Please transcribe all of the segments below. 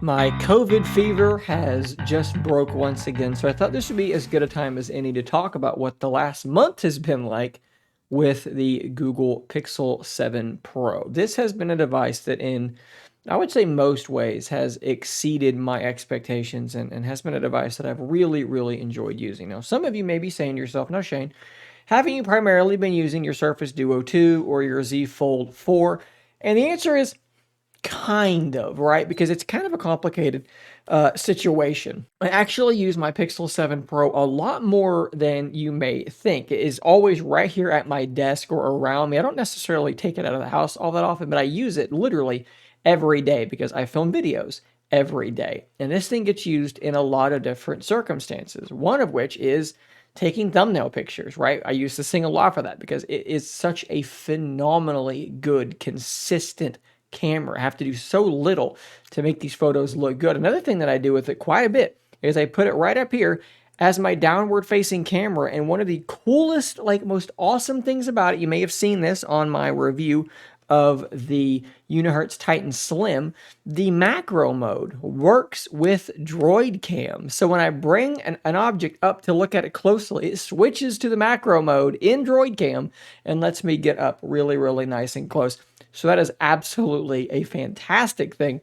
My COVID fever has just broke once again, so I thought this would be as good a time as any to talk about what the last month has been like with the Google Pixel 7 Pro. This has been a device that I would say most ways has exceeded my expectations and has been a device that I've really, really enjoyed using. Now, some of you may be saying to yourself, now Shane, haven't you primarily been using your Surface Duo 2 or your Z Fold 4? And the answer is kind of, right? Because it's kind of a complicated situation. I actually use my Pixel 7 Pro a lot more than you may think. It is always right here at my desk or around me. I don't necessarily take it out of the house all that often, but I use it literally every day because I film videos every day. And this thing gets used in a lot of different circumstances, one of which is taking thumbnail pictures, right? I use this thing a lot for that because it is such a phenomenally good, consistent camera. I have to do so little to make these photos look good. Another thing that I do with it quite a bit is I put it right up here as my downward facing camera. And one of the coolest, like most awesome things about it, you may have seen this on my review of the Unihertz Titan Slim, the macro mode works with Droid Cam. So when I bring an object up to look at it closely, it switches to the macro mode in Droid Cam and lets me get up really, really nice and close. So that is absolutely a fantastic thing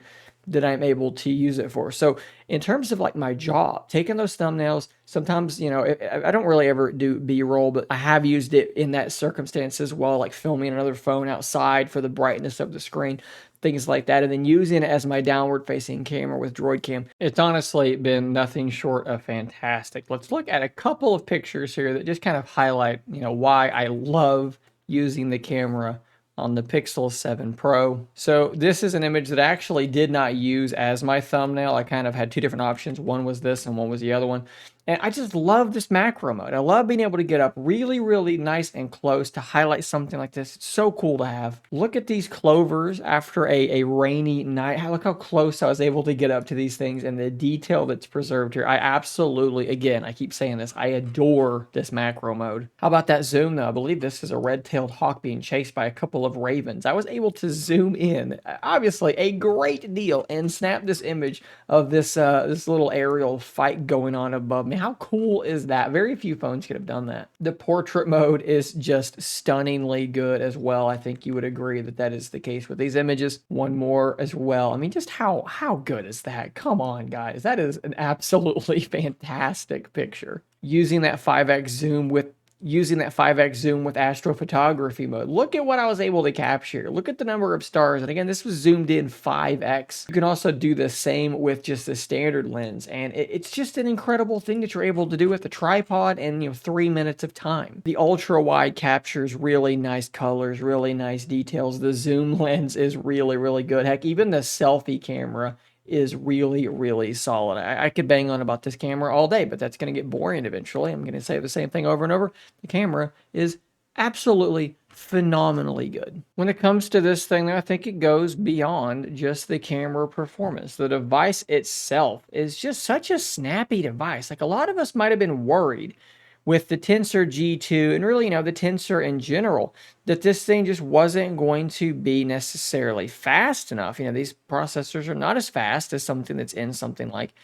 that I'm able to use it for. So in terms of like my job, taking those thumbnails, sometimes, I don't really ever do B-roll, but I have used it in that circumstance as well, like filming another phone outside for the brightness of the screen, things like that. And then using it as my downward facing camera with Droid Cam. It's honestly been nothing short of fantastic. Let's look at a couple of pictures here that just kind of highlight, why I love using the camera on the Pixel 7 Pro. So this is an image that I actually did not use as my thumbnail. I kind of had two different options. One was this and one was the other one. And I just love this macro mode. I love being able to get up really, really nice and close to highlight something like this. It's so cool to have. Look at these clovers after a rainy night. Look how close I was able to get up to these things and the detail that's preserved here. I absolutely, again, I keep saying this, I adore this macro mode. How about that zoom though? I believe this is a red-tailed hawk being chased by a couple of ravens. I was able to zoom in, obviously a great deal, and snap this image of this little aerial fight going on above me. How cool is that? Very few phones could have done that. The portrait mode is just stunningly good as well. I think you would agree that that is the case with these images. One more as well. I mean, just how good is that? Come on, guys. That is an absolutely fantastic picture. Using that 5x zoom with astrophotography mode. Look at what I was able to capture. Look at the number of stars. And again, this was zoomed in 5x. You can also do the same with just the standard lens. And it's just an incredible thing that you're able to do with the tripod in 3 minutes of time. The ultra wide captures really nice colors, really nice details. The zoom lens is really, really good. Heck, even the selfie camera is really, really solid. I could bang on about this camera all day, but that's going to get boring eventually. I'm going to say the same thing over and over. The camera is absolutely phenomenally good. When it comes to this thing, I think it goes beyond just the camera performance. The device itself is just such a snappy device. Like a lot of us might have been worried with the Tensor G2 and really, the Tensor in general, that this thing just wasn't going to be necessarily fast enough. These processors are not as fast as something that's in something like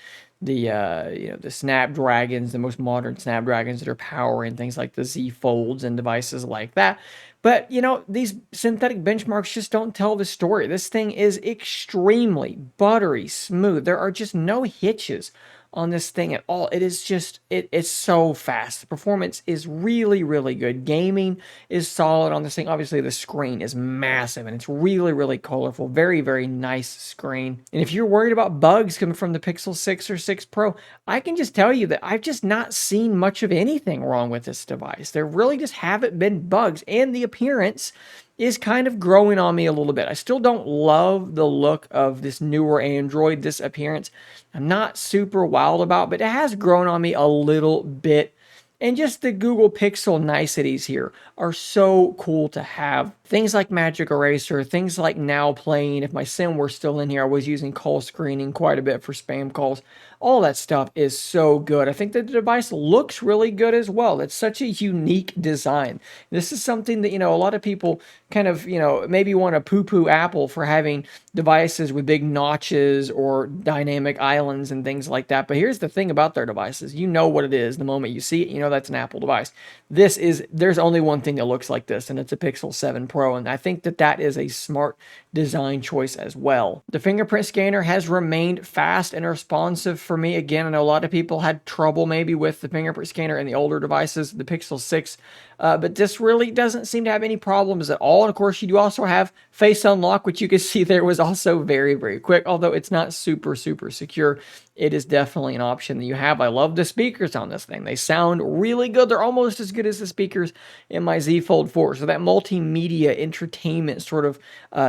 the Snapdragons, the most modern Snapdragons that are powering things like the Z Folds and devices like that. But, these synthetic benchmarks just don't tell the story. This thing is extremely buttery smooth. There are just no hitches on this thing at all. It is just, it's so fast. The performance is really, really good. Gaming is solid on this thing. Obviously, the screen is massive and it's really, really colorful. Very, very nice screen. And if you're worried about bugs coming from the Pixel 6 or 6 Pro, I can just tell you that I've just not seen much of anything wrong with this device. There really just haven't been bugs, and the appearance is kind of growing on me a little bit. I still don't love the look of this newer Android, this appearance. I'm not super wild about, but it has grown on me a little bit. And just the Google Pixel niceties here are so cool to have Things like Magic Eraser, things like Now Playing. If my sim were still in here, I was using call screening quite a bit for spam calls. All that stuff is so good. I think that the device looks really good as well. It's such a unique design. This is something that, a lot of people kind of, maybe want to poo-poo Apple for having devices with big notches or dynamic islands and things like that. But here's the thing about their devices. You know what it is the moment you see it. You know that's an Apple device. There's only one thing that looks like this, and it's a Pixel 7 Pro, and I think that is a smart design choice as well. The fingerprint scanner has remained fast and responsive for me. Again, I know a lot of people had trouble maybe with the fingerprint scanner in the older devices, the Pixel 6, but this really doesn't seem to have any problems at all. And of course, you do also have Face Unlock, which you can see there was also very, very quick, although it's not super, super secure. It is definitely an option that you have. I love the speakers on this thing. They sound really good. They're almost as good as the speakers in my Z Fold 4. So that multimedia entertainment sort of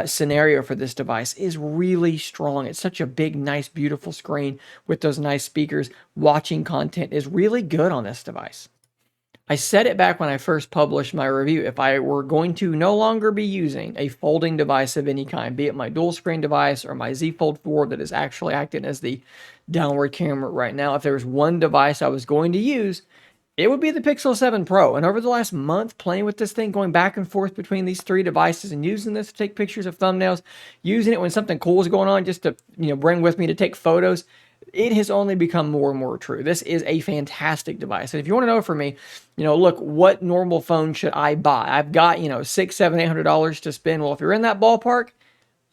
scenario for this device is really strong. It's such a big, nice, beautiful screen with those nice speakers. Watching content is really good on this device. I said it back when I first published my review. If I were going to no longer be using a folding device of any kind, be it my dual screen device or my Z Fold 4 that is actually acting as the downward camera right now, if there was one device I was going to use, it would be the Pixel 7 Pro. And over the last month, playing with this thing, going back and forth between these three devices and using this to take pictures of thumbnails, using it when something cool is going on just to bring with me to take photos, it has only become more and more true. This is a fantastic device. And if you want to know from me, look, what normal phone should I buy? I've got, $600, $700, $800 to spend. Well, if you're in that ballpark,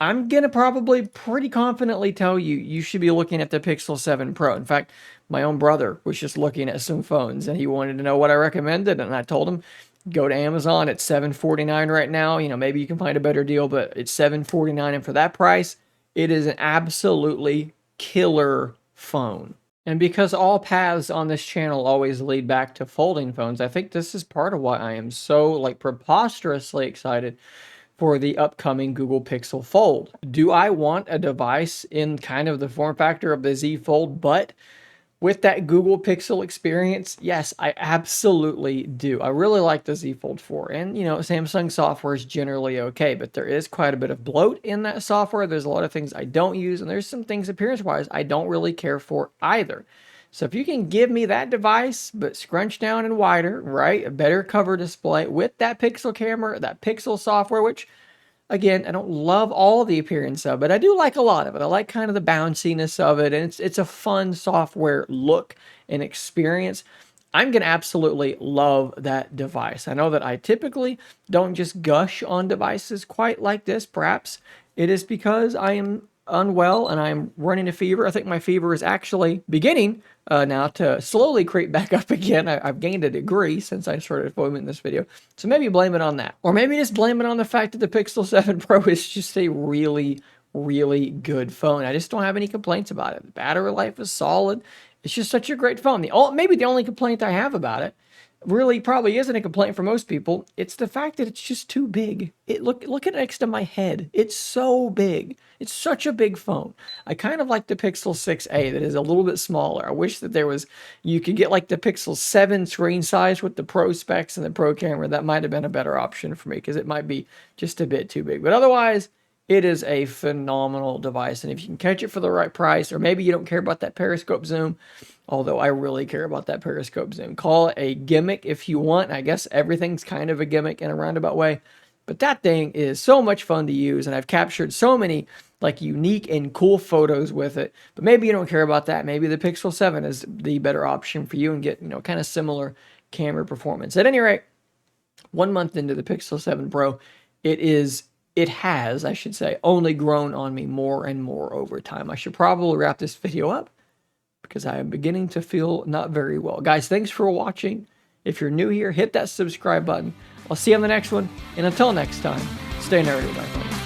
I'm going to probably pretty confidently tell you, you should be looking at the Pixel 7 Pro. In fact, my own brother was just looking at some phones and he wanted to know what I recommended. And I told him, go to Amazon. It's $749 right now. Maybe you can find a better deal, but it's $749. And for that price, it is an absolutely killer phone. And because all paths on this channel always lead back to folding phones, I think this is part of why I am so preposterously excited for the upcoming Google Pixel Fold. Do I want a device in kind of the form factor of the Z Fold, but with that Google Pixel experience? Yes, I absolutely do. I really like the Z Fold 4. And, Samsung software is generally okay, but there is quite a bit of bloat in that software. There's a lot of things I don't use, and there's some things appearance-wise I don't really care for either. So if you can give me that device, but scrunched down and wider, right? A better cover display with that Pixel camera, that Pixel software, which, again, I don't love all the appearance of it. I do like a lot of it. I like kind of the bounciness of it, and it's a fun software look and experience. I'm going to absolutely love that device. I know that I typically don't just gush on devices quite like this. Perhaps it is because I am unwell and I'm running a fever. I think my fever is actually beginning now to slowly creep back up again. I've gained a degree since I started filming this video. So maybe blame it on that. Or maybe just blame it on the fact that the Pixel 7 Pro is just a really, really good phone. I just don't have any complaints about it. The battery life is solid. It's just such a great phone. Maybe the only complaint I have about it really probably isn't a complaint for most people. It's the fact that it's just too big. Look at it next to my head. It's so big. It's such a big phone. I kind of like the Pixel 6a that is a little bit smaller. I wish that you could get the Pixel 7 screen size with the Pro specs and the Pro camera. That might have been a better option for me because it might be just a bit too big. But otherwise, it is a phenomenal device. And if you can catch it for the right price, or maybe you don't care about that periscope zoom, although I really care about that periscope zoom. Call it a gimmick if you want. I guess everything's kind of a gimmick in a roundabout way. But that thing is so much fun to use, and I've captured so many unique and cool photos with it. But maybe you don't care about that. Maybe the Pixel 7 is the better option for you and get, kind of similar camera performance. At any rate, 1 month into the Pixel 7 Pro, it has, I should say, only grown on me more and more over time. I should probably wrap this video up because I am beginning to feel not very well. Guys, thanks for watching. If you're new here, hit that subscribe button. I'll see you on the next one. And until next time, stay nerdy, my friends.